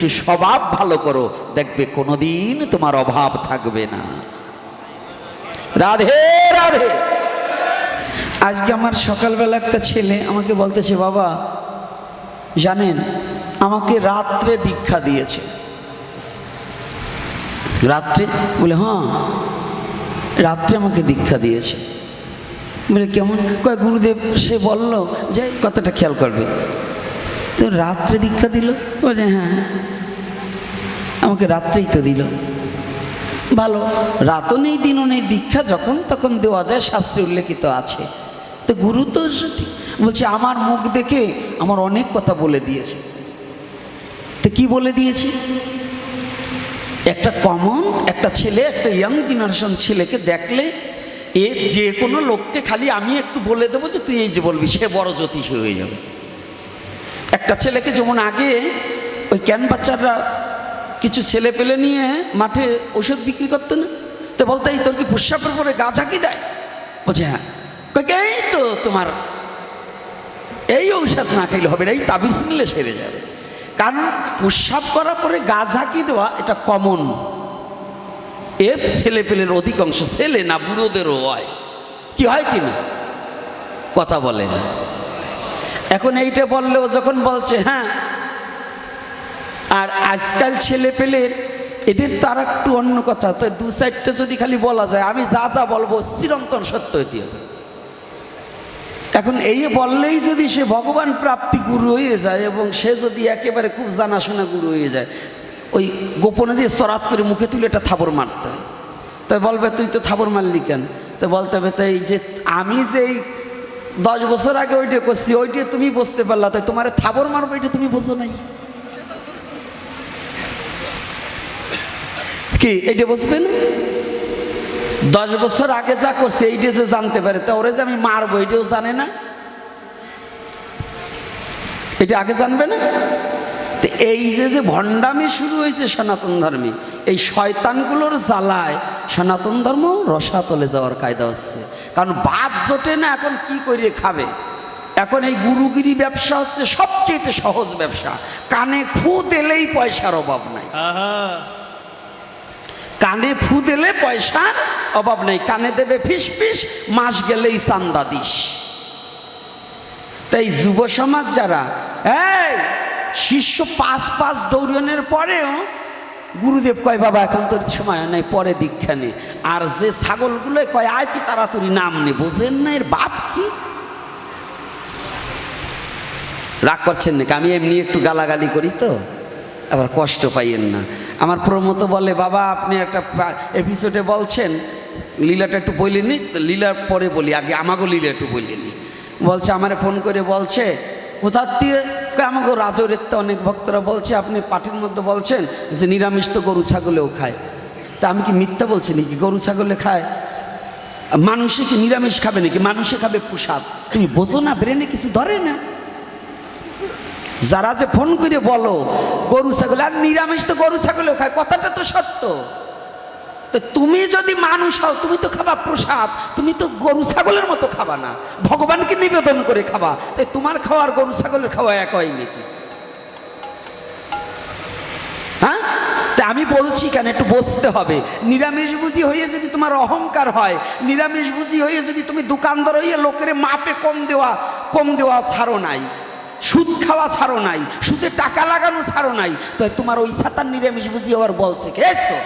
একটু স্বভাব ভালো করো, দেখবে কোনোদিন তোমার অভাব থাকবে না। রাধে রাধে। আজকে আমার সকালবেলা একটা ছেলে আমাকে বলতেছে, বাবা জানেন আমাকে রাত্রে দীক্ষা দিয়েছে। রাত্রে? বলে হ্যাঁ, রাত্রে আমাকে দীক্ষা দিয়েছে। বলে কেমন? কয় গুরুদেব সে বলল যে কথাটা খেয়াল করবে। তো রাত্রে দীক্ষা দিল? বলে হ্যাঁ, আমাকে রাত্রেই তো দিল। ভালো, রাতও নেই দিনও নেই, দীক্ষা যখন তখন দেওয়া যায়, শাস্ত্রে উল্লেখিত আছে। তো গুরু তো বলছে আমার মুখ দেখে আমার অনেক কথা বলে দিয়েছে। তো কি বলে দিয়েছি? একটা কমন একটা ছেলে, একটা ইয়াং জেনারেশন ছেলেকে দেখলে এ যে কোনো লোককে খালি আমি একটু বলে দেবো যে তুই এই যে বলবি, সে বড় জ্যোতিষী হয়ে যাবে। একটা ছেলেকে যেমন আগে ওই ক্যান বাচ্চারা কিছু ছেলে পেলে নিয়ে মাঠে ওষুধ বিক্রি করতো না, তো বলতো এই তোর কি প্রস্রাবের পরে গা ঝাঁকি দেয়? বলছে হ্যাঁ। এই তো তোমার এই ঔষধ না খাইলে হবে না, এই তাবিজ নিলে সেরে যাবে। কারণ প্রস্রাব করার পরে গা ঝাঁকি দেওয়া এটা কমন। এ ছেলে পেলের অধিকাংশ, ছেলে না বুড়োদেরও হয়। কি হয় কি না? কথা বলে না। এখন এইটা বললেও যখন বলছে হ্যাঁ, আর আজকাল ছেলে পেলের এদের তার একটু অন্য কথা, তো দু সাইডটা যদি খালি বলা যায়, আমি যা যা বলবো চিরন্তন সত্য হইতে হবে। এখন এই বললেই যদি সে ভগবান প্রাপ্তি গুরু হয়ে যায় এবং সে যদি একেবারে খুব জানাশোনা গুরু হয়ে যায়, ওই গোপনে যে সরাত করে মুখে তুলে একটা থাবর মারতে হয়। তাই বলবে তুই তো থাবর মারলি কেন? তো বলতে হবে তাই যে আমি যেই 10 বছর আগে ওইটা করছি ওইটা তুমি বুঝতে পারলা, তাই তোমার থাবর মারবো এটা তুমি বোঝো নাই কি? এইটা বুঝবে না? 10 বছর আগে যা করছে এইটা যে জানতে পারে, তা ওরে যে আমি মারবো এটাও জানে না, এটা আগে জানবে না। তো এই যে ভণ্ডামি শুরু হয়েছে সনাতন ধর্মে, এই শয়তানগুলোর জ্বালায় সনাতন ধর্ম রসাতলে যাওয়ার কায়দা হচ্ছে। কারণ বাদ জোটে না, এখন কি করে খাবে? এখন এই গুরুগিরি ব্যবসা হচ্ছে সবচেয়ে সহজ ব্যবসা। কানে ফু দিলেই পয়সার অভাব নাই। কানে ফু দিলে পয়সার অভাব নেই। কানে দেবে ফিস ফিস, মাস গেলেই চান্দা দিস। তাই যুব সমাজ যারা এই শিষ্য 5 দৌড়নের পরেও গুরুদেব কয় বাবা এখন তোর সময় নাই, পরে দীক্ষা নে। আর যে ছাগলগুলো কয় আয় তুই তাড়াতাড়ি নাম নে, বোঝেন না এর বাপ কি? রাগ করছেন নাকি? আমি এমনি একটু গালাগালি করি তো, আবার কষ্ট পাইয়েন না। আমার প্রমোদ বলে বাবা আপনি একটা এপিসোডে বলছেন, লীলাটা একটু বলিনি, লীলার পরে বলি, আগে আমাকেও লীলা একটু বলিনি। বলছে আমারে ফোন করে বলছে কোথার দিয়ে, আমাকে রাজরের তো অনেক ভক্তরা বলছে আপনি পাটির মধ্যে বলছেন যে নিরামিষ তো গরু ছাগলেও খায়। তা আমি কি মিথ্যা বলছি নাকি? গরু ছাগলে খায়, মানুষে কি নিরামিষ খাবে নাকি? মানুষে খাবে প্রসাদ। তুমি বোঝো না, ব্রেনে কিছু ধরে না। যারা যে ফোন করে বলো গরু ছাগল, আর নিরামিষ তো গরু ছাগলেও খায়, কথাটা তো সত্য। তো তুমি যদি মানুষ হও তুমি তো খাবা প্রসাদ, তুমি তো গরু ছাগলের মতো খাবা না, ভগবানকে নিবেদন করে খাবা। তাই তোমার খাওয়ার গরু ছাগলের খাওয়া এক হয় নাকি? হ্যাঁ, তা আমি বলছি কেন, একটু বসতে হবে। নিরামিষ বুঝি হয়ে যদি তোমার অহংকার হয়, নিরামিষ বুঝি হয়ে যদি তুমি দোকানদার হইয়া লোকের মাপে কম দেওয়া ছাড়ো নাই, সুদ খাওয়া ছাড়ো নাই, সুদে টাকা লাগানো ছাড়ো নাই, তো তোমার ওই সাতার নিরামিষ বুঝি আবার বলছে খেয়েছো।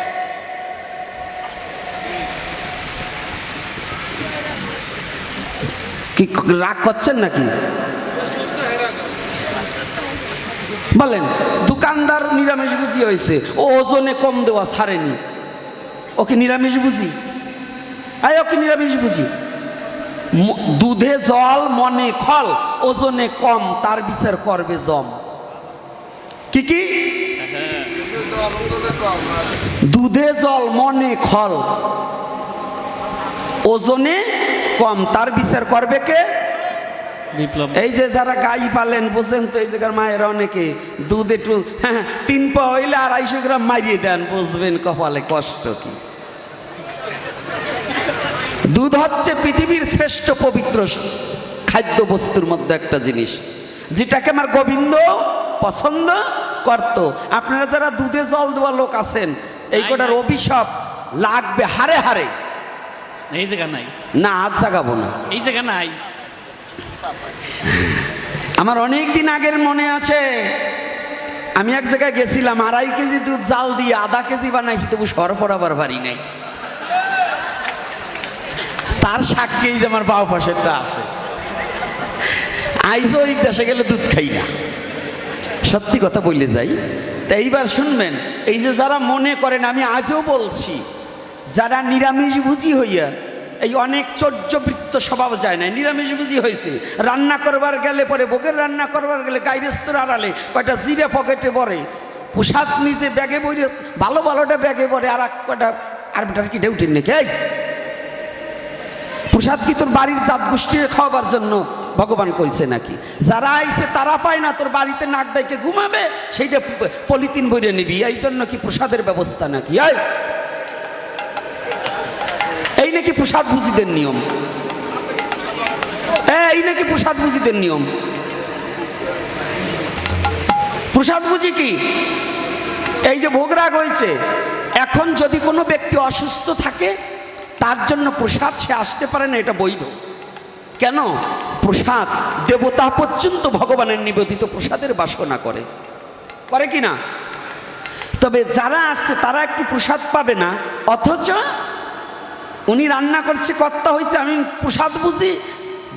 কি রাগ করছেন নাকি? বলেন, দোকানদার নিরামিষ বুঝি হয়েছে, ও ওজনে কম দেওয়া ছাড়েনি, ওকে নিরামিষ বুঝি? ওকে নিরামিষ বুঝি। দুধে জল মনে খল, ওজনে কম তার বিচার করবে জম। কি কি? দুধে জল মনে খল, ওজনে কম তার বিচার করবে কে? এই যে যারা গাই পালেন বোঝেন তো, এই জায়গার মায়েরা অনেকে দুধ একটু 3 পা হইলে 250 গ্রাম মারিয়ে দেন, বুঝবেন কপালে কষ্ট কি। দুধ হচ্ছে পৃথিবীর শ্রেষ্ঠ পবিত্র খাদ্য বস্তুর মধ্যে একটা জিনিস, যেটাকে আমার গোবিন্দ পছন্দ করতো। আপনারা যারা দুধে জল দেওয়া লোক আছেন, এই কটার অভিশাপ লাগবে হারে হারে। এই জায়গা নাই, না আজ জাগাবো না, এই জায়গা নাই। আমার অনেক দিন আগের মনে আছে, আমি এক জায়গায় গেছিলাম, 2.5 কেজি দুধ জাল দিয়ে আধা কেজি বানাইছি, তবু সর পড়াবার বাড়ি নাই। তার সাক্ষী যে আমার বাবা পাশেরটা আছে। আইজও এই দেশে গেলে দুধ খাই না, সত্যি কথা বললে যাই। তা এইবার শুনবেন, এই যে যারা মনে করেন, আমি আজও বলছি, যারা নিরামিষভোজী হইয়া এই অনেক চর্যবৃত্ত স্বভাব যায় না, নিরামিষভোজী হয়েছে, রান্না করবার গেলে পরে ভোগের রান্না করবার গেলে গাইরেস্তর আড়ালে কয়টা জিরে পকেটে পরে, প্রসাদ নিজে ব্যাগে বইরে ভালো ভালোটা ব্যাগে পরে, আর এক কয়টা আরবিটার কি ডেউটির নাকি, এই প্রসাদ কি তোর বাড়ির জাত গোষ্ঠীর খাওয়াবার জন্য ভগবান কইছে নাকি? যারা আইছে তারা পায় না, তোর বাড়িতে নাক ডাইকে ঘুমাবে, সেইটা পলিথিন বইরে নিবি, এই জন্য কি প্রসাদের ব্যবস্থা নাকি? এই নাকি প্রসাদ ভুজিদের নিয়ম? এই নাকি প্রসাদ ভুজিদের নিয়ম? প্রসাদ বুঝি কি? এই যে ভোগরাগ হয়েছে, এখন যদি কোনো ব্যক্তি অসুস্থ থাকে, তার জন্য প্রসাদ সে আসতে পারে না, এটা বৈধ। কেন? প্রসাদ দেবতা পর্যন্ত ভগবানের নিবেদিত প্রসাদের বাসনা করে কি না? তবে যারা আসছে তারা একটু প্রসাদ পাবে না, অথচ উনি রান্না করছে, কর্তা হয়েছে, আমি প্রসাদ বুঝি,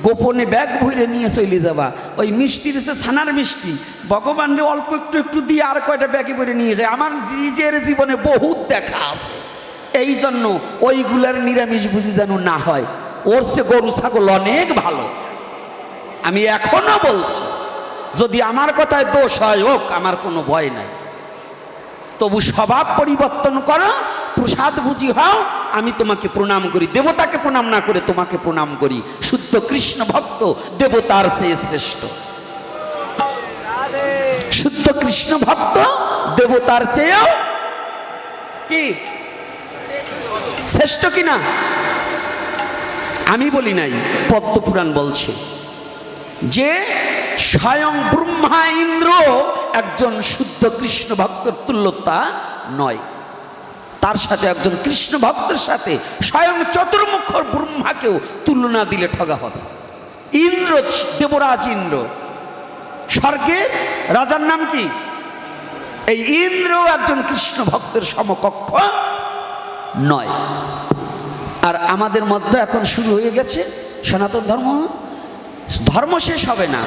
গোপনে ব্যাগ ভরে নিয়ে চলে যাবা। ওই মিষ্টি রয়েছে, ছানার মিষ্টি, ভগবানরে অল্প একটু একটু দিয়ে আর কয়টা ব্যাগে ভরে নিয়ে যায়। আমার নিজের জীবনে বহুত দেখা আছে। এই জন্য ওইগুলার নিরামিষ বুঝি যেন না হয়। ওর সে গরু ছাগল অনেক ভালো। আমি এখনো বলছি, যদি আমার কথায় দোষ হয় হোক, আমার কোনো ভয় নাই। তবু স্বভাব পরিবর্তন করো, প্রসাদ বুঝি হও, আমি তোমাকে প্রণাম করি। দেবতাকে প্রণাম না করে তোমাকে প্রণাম করি। শুদ্ধ কৃষ্ণ ভক্ত দেবতার চেয়ে শ্রেষ্ঠ। শুদ্ধ কৃষ্ণ ভক্ত দেবতার চেয়েও কি শ্রেষ্ঠ কিনা? আমি বলি নাই, পদ্মপুরাণ বলছে যে স্বয়ং ব্রহ্মা ইন্দ্র একজন শুদ্ধ কৃষ্ণ ভক্তের তুল্যতা নয়। তার সাথে একজন কৃষ্ণ ভক্তের সাথে স্বয়ং চতুর্মুখ ব্রহ্মাকেও তুলনা দিলে ঠগা হবে। ইন্দ্র, দেবরাজ ইন্দ্র, স্বর্গের রাজার নাম কি? এই ইন্দ্র একজন কৃষ্ণ ভক্তের সমকক্ষ নয়। আর আমাদের মধ্যে এখন শুরু হয়ে গেছে সনাতন ধর্ম। ধর্ম শেষ হবে না,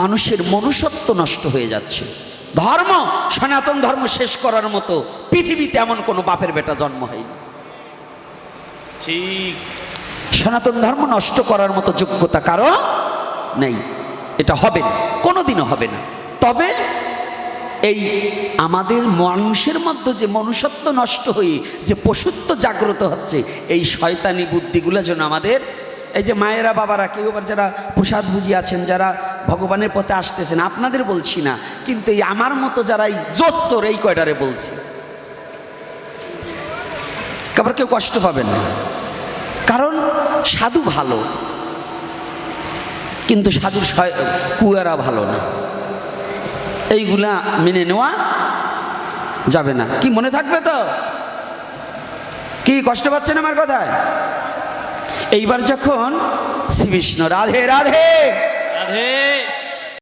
মানুষের মনুষ্যত্ব নষ্ট হয়ে যাচ্ছে। ধর্ম, সনাতন ধর্ম শেষ করার মতো পৃথিবীতে এমন কোনো বাপের বেটা জন্ম হয়নি। ঠিক, সনাতন ধর্ম নষ্ট করার মতো যোগ্যতা কারো নেই। এটা হবে না, কোনোদিনও হবে না। তবে এই আমাদের মানুষের মধ্যে যে মনুষ্যত্ব নষ্ট হয়ে যে পশুত্ব জাগ্রত হচ্ছে, এই শয়তানি বুদ্ধিগুলো যেন আমাদের, এই যে মায়েরা বাবারা, কেউ আবার যারা প্রসাদ বুঝি আছেন, যারা ভগবানের পথে আসতেছেন, আপনাদের বলছি না, কিন্তু এই আমার মতো যারা এই জোচ্চোর, এই কয়টারে বলছি, আবার কেউ কষ্ট পাবেন না। কারণ সাধু ভালো, কিন্তু সাধুর কুয়ারা ভালো না। এইগুলা মেনে নেওয়া যাবে না। কি মনে থাকবে তো? কি কষ্ট পাচ্ছেন আমার কথায়? এইবার যখন শ্রী বিষ্ণু রাধে রাধে রাধে